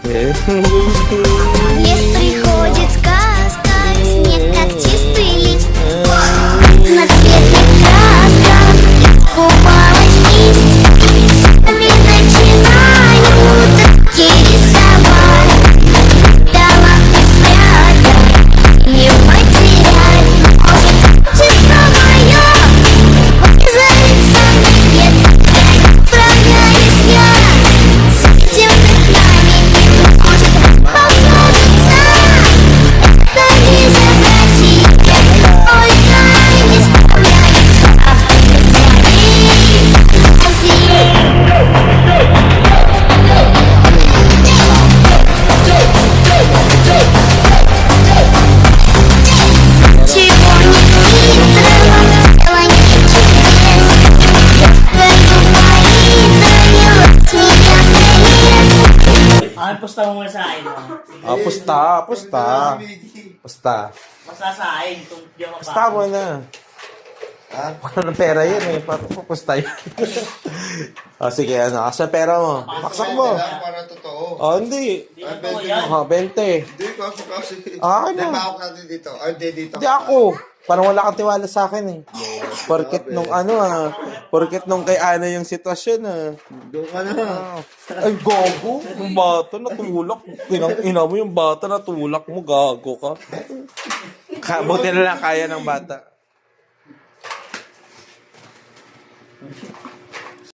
Лес приходит сказка, снег как чистый лист. На цветных красках купалась листь. Сами начинают руки рисовать. Таланты спрятать, не потерять. Чувство мое вызовется свет. Справляюсь я с этим вдохновением. Может поможется это безобразие. Только не справляюсь чего не хитрого, дело не чудес. Пойду поиграю, смеяться лес. Ay, pusta mo muna sa akin mo. Pusta. Basta sa akin kung di ako Pusta mo na. Wala ng pera yun eh. Paano pupusta yun? Sige, asa pera mo? Paksak mo. Para totoo. Hindi. Hindi na to yan. 20. Hindi, kasi. Ano? Hindi, mahawak natin dito. Ay, hindi dito. Hindi ako. Parang wala kang tiwala sa akin eh. Porket nung porket nung kay Ana yung sitwasyon Doon ka na. Ay, gago. Yung bata natulak. Ina mo yung bata natulak mo, gago ka. Buti na lang kaya ng bata.